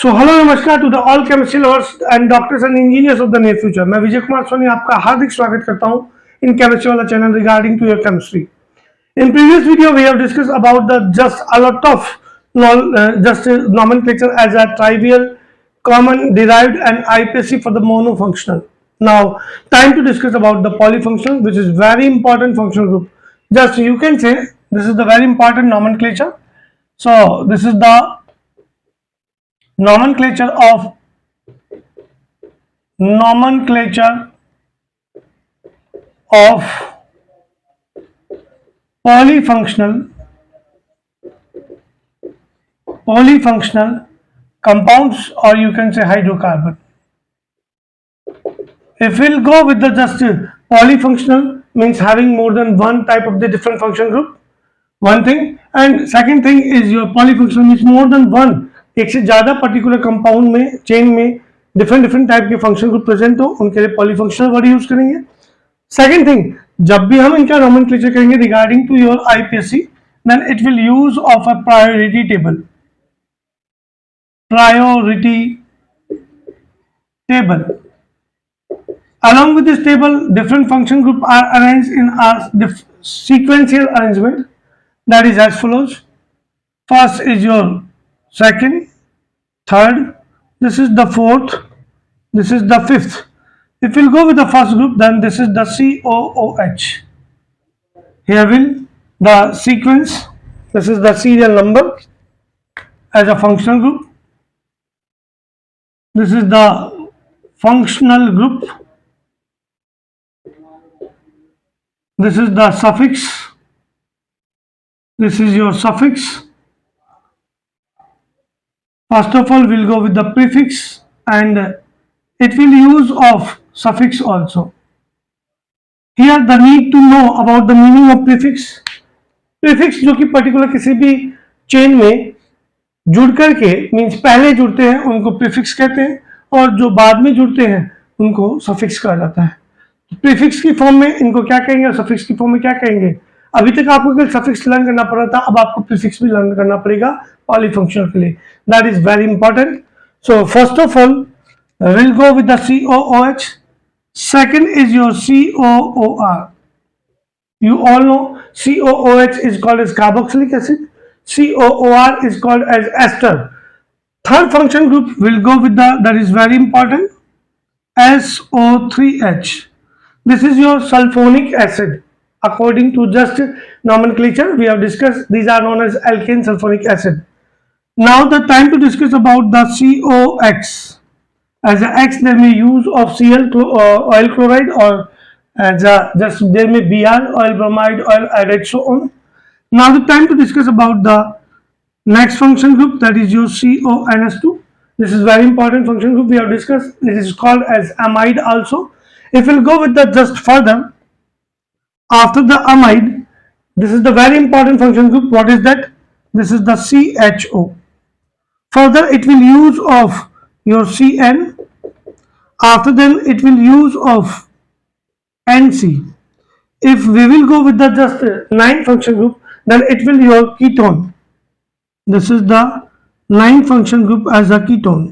सो hello नमस्कार to the all chemistry lovers and doctors and engineers of the near future. मैं विजय कुमार सोनी आपका हार्दिक स्वागत करता हूं इन केमिस्ट्री वाला channel regarding to your chemistry. In previous video we have discuss about the just a lot of just nomenclature as a trivial, common, derived and IUPAC for the monofunctional. Now time to discuss about the polyfunctional, which is very important functional group. Just you can say this is the very important nomenclature. So this is the nomenclature of polyfunctional compounds, or you can say hydrocarbon. If we'll go with the just polyfunctional means having more than one type of the different function group, one thing, and second thing is your polyfunctional means more than one, एक से ज़्यादा particular compound में chain में different type के function group present हो, उनके लिए polyfunctional word use करेंगे। सेकंड थिंग, जब भी हम इनका नोमेनक्लेचर करेंगे regarding to your IUPAC, then it will use of a priority table. Along with this table, different function group are arranged in a sequential arrangement, that is as follows. First is your second, third, this is the fourth, this is the fifth. If we'll go with the first group, then this is the COOH. Here will the sequence, this is the serial number as a functional group. This is the functional group. This is the suffix. This is your suffix. First of all, we'll go with the prefix, and it will use of suffix also. Here the need to know about the meaning of prefix. Prefix जो कि particular किसी भी chain में जुड़ करके means पहले जुड़ते हैं उनको प्रीफिक्स कहते हैं, और जो बाद में जुड़ते हैं उनको सफिक्स कहा जाता है। प्रीफिक्स की फॉर्म में इनको क्या कहेंगे और सफिक्स की फॉर्म में क्या कहेंगे? अभी तक आपको केवल सफिक्स लर्न करना पड़ा था, अब आपको प्रीफिक्स भी लर्न करना पड़ेगा पॉलीफंक्शनल के लिए। That is very important. So first of all will go with the COOH. Second is your COOR. You all know COOH is called as carboxylic acid. COOR is called as ester. Third function group will go with that is very important, SO3H. This is your sulfonic acid. According to just nomenclature we have discussed, these are known as alkane sulfonic acid. Now the time to discuss about the COX. As a X there may use of Cl oil chloride, or as a just there may Br oil bromide oil added, so on. Now the time to discuss about the next function group, that is your CONS2. This is very important function group we have discussed. It is called as amide also. If we'll go with the just further after the amide, this is the very important function group. What is that? This is the CHO. Further it will use of your CN. After then it will use of NC. If we will go with the just 9 function group, then it will your ketone. This is the 9 function group as a ketone.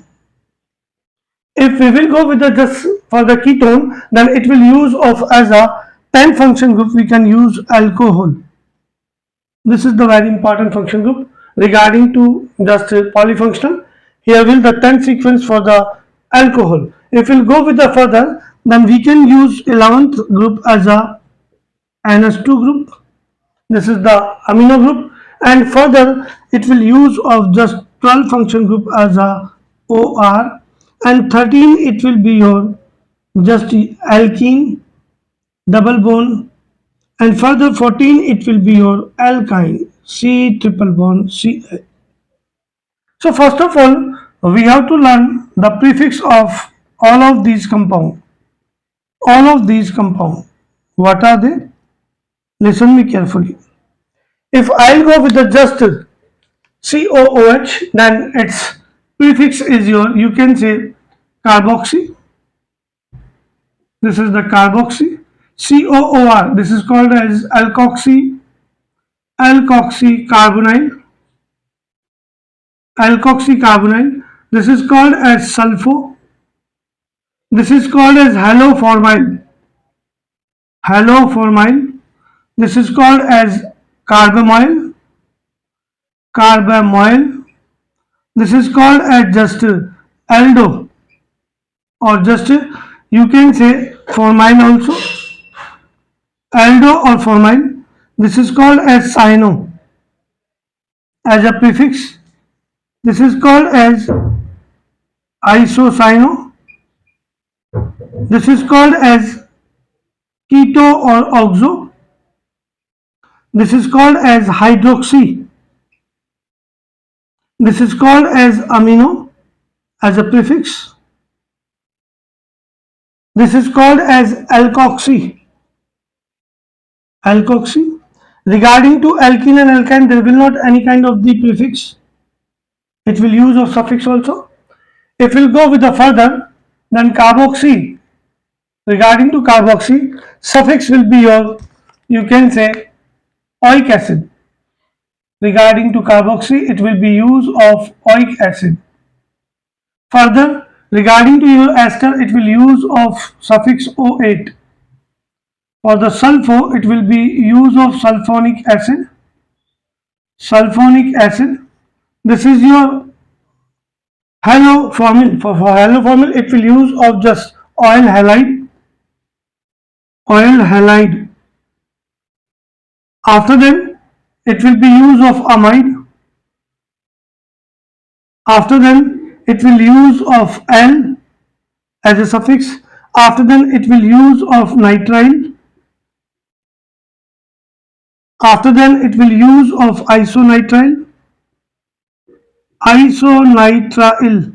If we will go with the just for the ketone, then it will use of as a 10 function group we can use alcohol. This is the very important function group regarding to just polyfunctional. Here will the 10 sequence for the alcohol. If we'll go with the further, then we can use 11th group as a NS2 group. This is the amino group, and further it will use of just 12 function group as a OR, and 13 it will be your just alkene double bond, and further 14 it will be your alkyne C triple bond Ca. So first of all we have to learn the prefix of all of these compound. All of these compound, what are they? Listen me carefully. If I'll go with the just COOH, then its prefix is your, you can say carboxy. This is the carboxy. COOR, this is called as alkoxycarbonyl. This is called as sulfo. This is called as haloformyl. Haloformyl. This is called as carbamyl. Carbamyl. This is called as just aldo, or just you can say formyl also. Aldo or formyl. This is called as cyano as a prefix. This is called as isocyano. This is called as keto or oxo. This is called as hydroxy. This is called as amino as a prefix. This is called as alkoxy. Alkoxy. Regarding to alkene and alkyne, there will not any kind of the prefix. It will use of suffix also. If we'll go with the further, then carboxy. Regarding to carboxy, suffix will be your, you can say, oic acid. Regarding to carboxy, it will be use of oic acid. Further, regarding to your ester, it will use of suffix O8. For the sulfo, it will be use of sulfonic acid. Sulfonic acid. This is your haloformyl. For haloformyl, it will use of just oil halide. Oil halide. After then, it will be use of amide. After then, it will use of L as a suffix. After then, it will use of nitrile. After then, it will use of isonitrile. Isonitrile.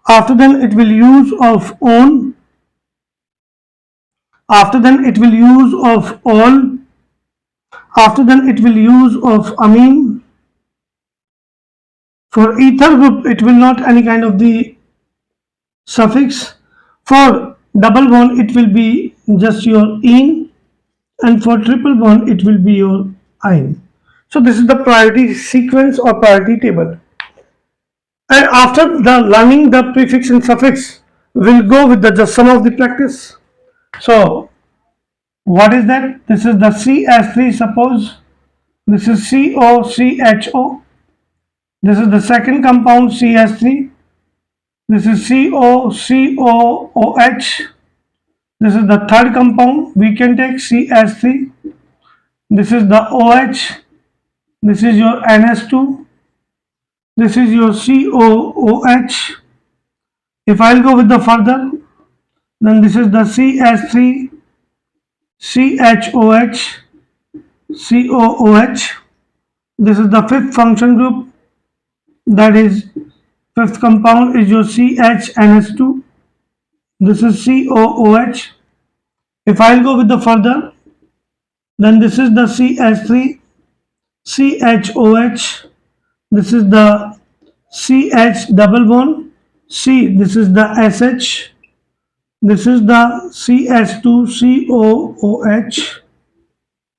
After then, it will use of on. After then, it will use of all. After then, it will use of amine. For ether group, it will not any kind of the suffix. For double bond, it will be just your "-ine", and for triple bond, it will be your "-ine". So this is the priority sequence or priority table. And after the learning the prefix and suffix, we'll go with the just some of the practice. So what is that? This is the CS3. Suppose this is COCHO. This is the second compound CS3. This is COCOOH. This is the third compound. We can take CS3. This is the OH. This is your NS2. This is your COOH. If I'll go with the further, then this is the CS3, CHOH, COOH. This is the fifth function group, that is fifth compound is your CHNS2. This is COOH. If I'll go with the further, then this is the CS3, CHOH. This is the CH double bond. C, this is the SH. This is the CS2COOH.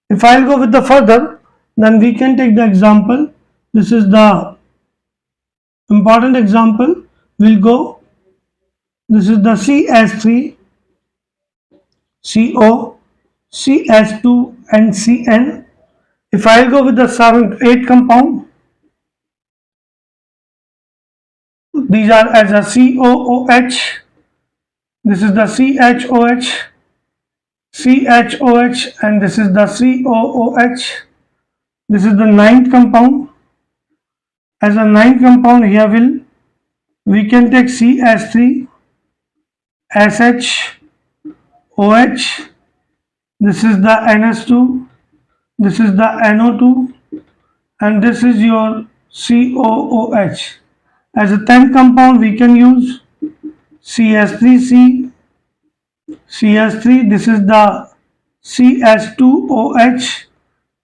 If I'll go with the further, then we can take the example. This is the important example. We'll go. This is the CS3, CO, CS2 and CN. If I'll go with the 7th, 8th compound, these are as a COOH. This is the CHOH, CHOH, and this is the COOH. This is the 9th compound. As a 9th compound, here we can take CS3, SH, OH. This is the NS2. This is the NO2, and this is your COOH. As a 10th compound, we can use CS3C, CS3. This is the CS2OH.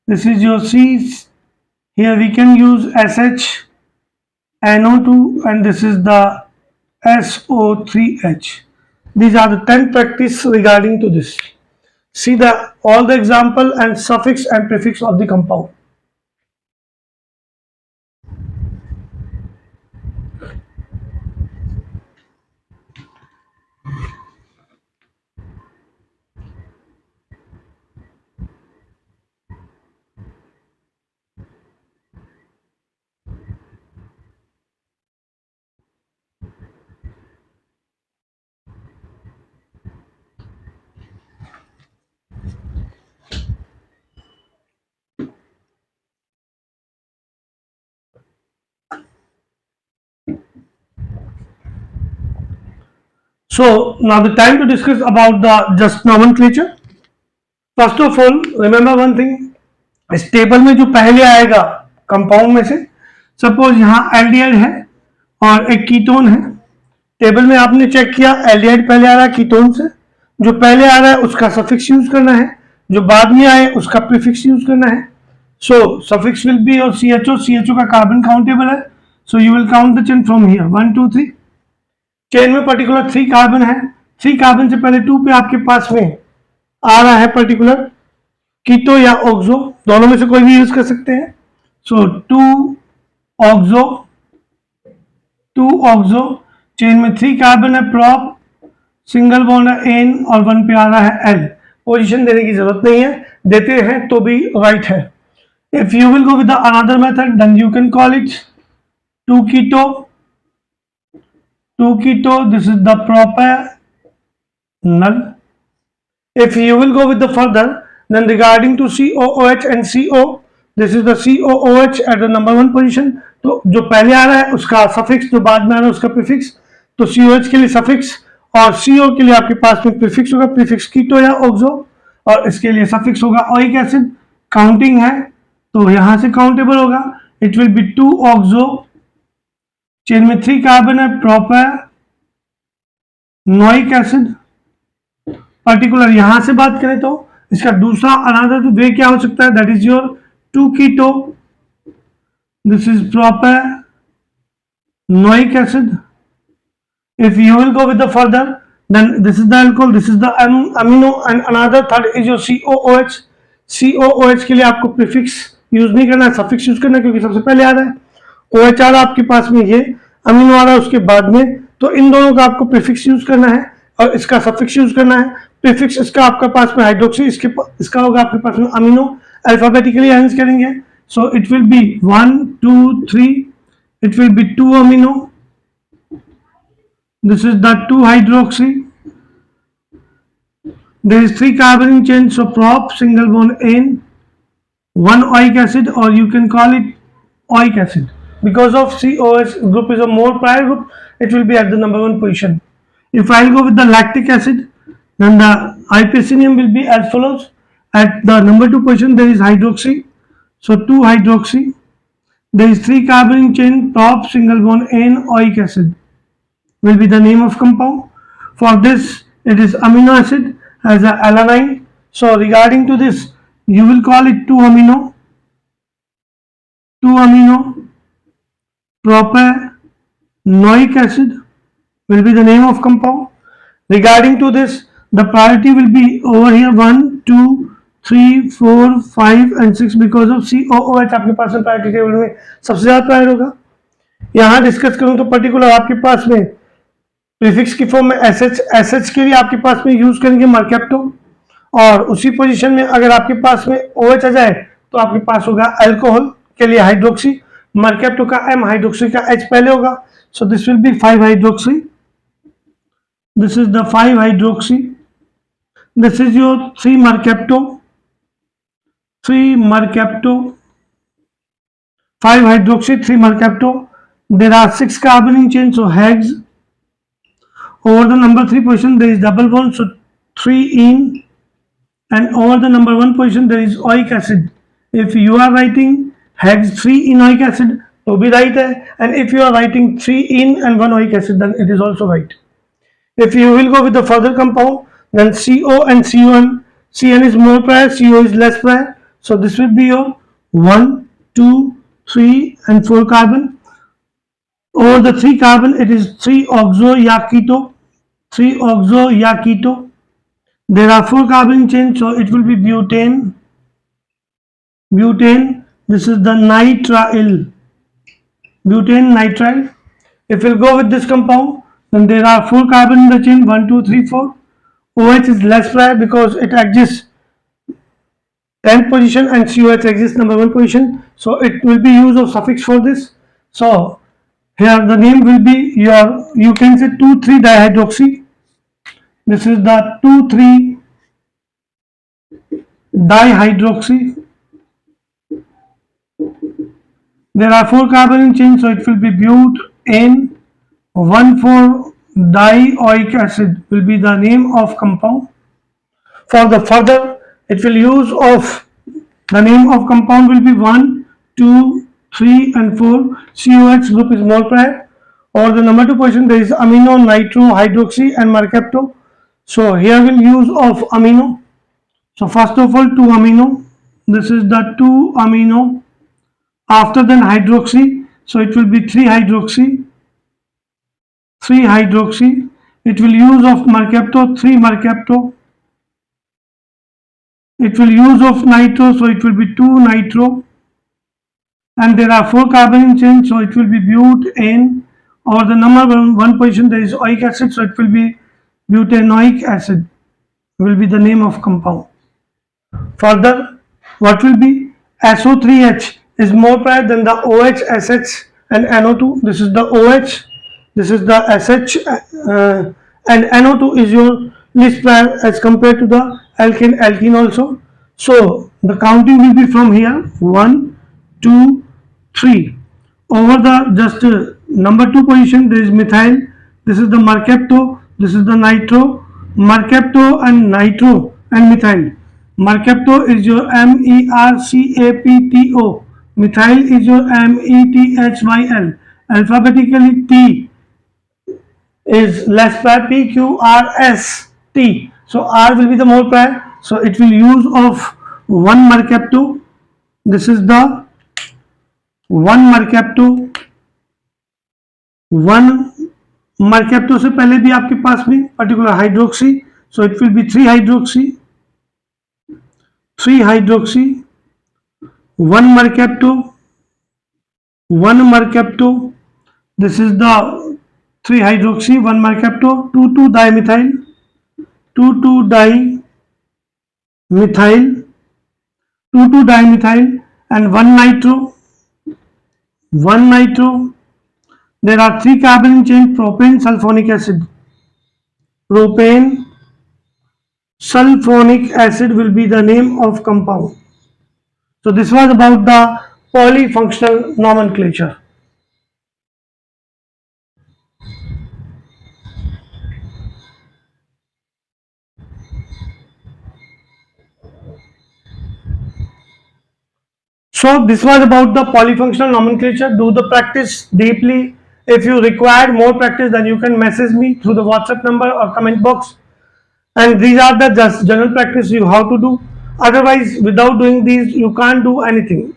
This is your C. Here we can use SH, NO2, and this is the SO3H. These are the 10 practice regarding to this. See the all the example and suffix and prefix of the compound. So now the time to discuss about the just nomenclature. First of all, remember one thing. इस table में जो पहले आएगा compound में से, suppose यहाँ aldehyde है और एक कीटोन है। टेबल में आपने चेक किया एल्डिहाइड पहले आ रहा है कीटोन से, जो पहले आ रहा है उसका सफिक्स यूज करना है, जो बाद में आए उसका प्रीफिक्स यूज करना है। सो सफिक्स विल बी और CHO का कार्बन काउंटेबल है, so you will count the chain from here 1 2 3। Chain में पर्टिकुलर 3 कार्बन है, 3 कार्बन से पहले 2 पे आपके पास में आ रहा है पर्टिकुलर कीटो या ऑक्सो, दोनों में से कोई भी यूज कर सकते हैं। सो 2 ऑक्सो, चेन में 3 कार्बन है, प्रॉप सिंगल बॉन्ड है एन और 1 पे आ रहा है एल। पोजीशन देने की जरूरत नहीं है, देते हैं तो भी राइट है। If you will go with another method then you can call it 2 keto, this is the propanol. If you will go with the further, then regarding to COOH and CO, this is the COOH at the number 1 position. तो जो पहले आ रहा है उसका suffix, जो बाद में आ रहा है उसका प्रीफिक्स। तो COH के लिए सफिक्स और CO के लिए आपके पास में प्रीफिक्स होगा, प्रीफिक्स कीटो या ऑक्सो, और इसके लिए सफिक्स होगा ओइक एसिड। काउंटिंग है तो यहां से काउंटेबल होगा, it will be 2 oxo, chain में 3 कार्बन है, प्रोपेनोइक एसिड। पर्टिकुलर यहां से बात करें तो इसका दूसरा अनदर वे क्या हो सकता है, that is your 2 keto, this is propanoic acid. If you will go with the further then this is the alcohol, this is the amino and another third is your COOH। COOH के लिए आपको prefix use नहीं करना है, suffix use करना है, क्योंकि सबसे पहले आ रहा है। OH आ रहा है आपके पास में, ये अमीनो आ रहा है उसके बाद में, तो इन दोनों का आपको प्रीफिक्स यूज करना है और इसका सफिक्स यूज करना है। प्रीफिक्स इसका आपके पास में हाइड्रोक्सी, इसका होगा आपके पास में अमीनो, अल्फाबेटिकली अरेंज करेंगे। So it will be 1 2 3, it will be 2 amino, this is the 2 hydroxy, there is 3 carbon in chain, so prop single bond N, 1 oic acid, or you can call it oic acid. Because of COH group is a more prior group, it will be at the number 1 position. If I'll go with the lactic acid, then the IUPAC will be as follows. At the number 2 position there is hydroxy, so 2 hydroxy, there is 3 carbon in chain, top single bond N, oic acid will be the name of compound. For this it is amino acid as a alanine, so regarding to this you will call it 2 amino, propanoic acid will be the name of compound. Regarding to this, the priority will be over here 1 2 3 4 5 and 6 because of COOH आपके पास में priority table में सबसे ज्यादा prior होगा। यहाँ discuss करूँ तो particular आपके पास में प्रीफिक्स की फॉर्म में SH के लिए आपके पास में यूज करेंगे मर्केप्टो, और उसी पोजीशन में अगर आपके पास में OH आ जाए तो आपके पास होगा अल्कोहल के लिए हाइड्रोक्सी, मर्केप्टो का M, हाइड्रोक्सी का H पहले होगा, so this will be 5 hydroxy, this is the 5 hydroxy, this is your 3 mercapto, 5 hydroxy, 3 mercapto, there are 6 carbon in chain, so hex. Over the number 3 position there is double bond, so 3 in, and over the number 1 position there is oic acid. If you are writing hex 3 in oic acid to be right hai, and if you are writing 3 in and 1 oic acid then it is also right. If you will go with the further compound, then CO and CON, CN is more prior, CO is less prior, so this will be your 1 2 3 and 4 carbon. Over the 3 carbon it is 3 oxo ya keto, there are 4 carbon chain, so it will be butane, this is the nitrile. If we'll go with this compound, then there are 4 carbon in the chain, 1 2 3 4. OH is less prior because it exists 10th position and COH exists number 1 position, so it will be use of suffix for this. So here the name will be your, you can say 2 3 dihydroxy, this is the 2 3 dihydroxy, there are 4 carbon in chain, so it will be butane, 1 4 dioic acid will be the name of compound. For the further, it will use of the name of compound will be 1, 2, 3 and 4. COH group is more prior. Or the number 2 position there is amino, nitro, hydroxy and mercapto. So here we'll use of amino. So first of all 2 amino. This is the 2 amino. After then hydroxy. So it will be 3 hydroxy. 3 hydroxy. It will use of mercapto, 3 mercapto. It will use of nitro, so it will be 2 nitro. And there are 4 carbon chains, so it will be butane. Or the number 1 position there is oic acid, so it will be butanoic acid will be the name of compound. Further, what will be SO3H is more prior than the OH, SH and NO2. This is the OH, this is the SH and NO2 is your least prior as compared to the alkene also. So the counting will be from here 1, 2, 3. Over the just number 2 position there is methyl. This is the mercapto, this is the nitro, mercapto and nitro and methyl. Mercapto is your MERCAPTO. Methyl is your METHYL. Alphabetically T is less prior, PQRST. So R will be the more prior. So it will use of 1 mercapto. This is the 1 mercapto. 1 mercapto से पहले भी आपके पास में particular hydroxy. So it will be 3 hydroxy. 3 hydroxy, 1 mercapto, 1 mercapto. This is the 3 hydroxy, 1 mercapto, 2 dimethyl, 2 dimethyl, 2 dimethyl and 1 nitro, 1 nitro. There are 3 carbon chain, propane, sulfonic acid. Propane, sulfonic acid will be the name of compound. So this was about the polyfunctional nomenclature. So this was about the polyfunctional nomenclature. Do the practice deeply. If you require more practice, then you can message me through the WhatsApp number or comment box. And these are the just general practice you have to do. Otherwise, without doing these, you can't do anything.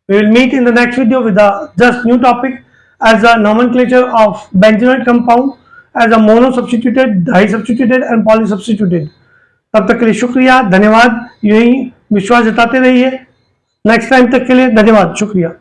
We will meet in the next video with a just new topic as a nomenclature of benzenoid compound as a mono substituted, di substituted and poly substituted. तब तक के लिए शुक्रिया, धन्यवाद. यही विश्वास जताते रहिए. नेक्स्ट टाइम तक के लिए धन्यवाद, शुक्रिया.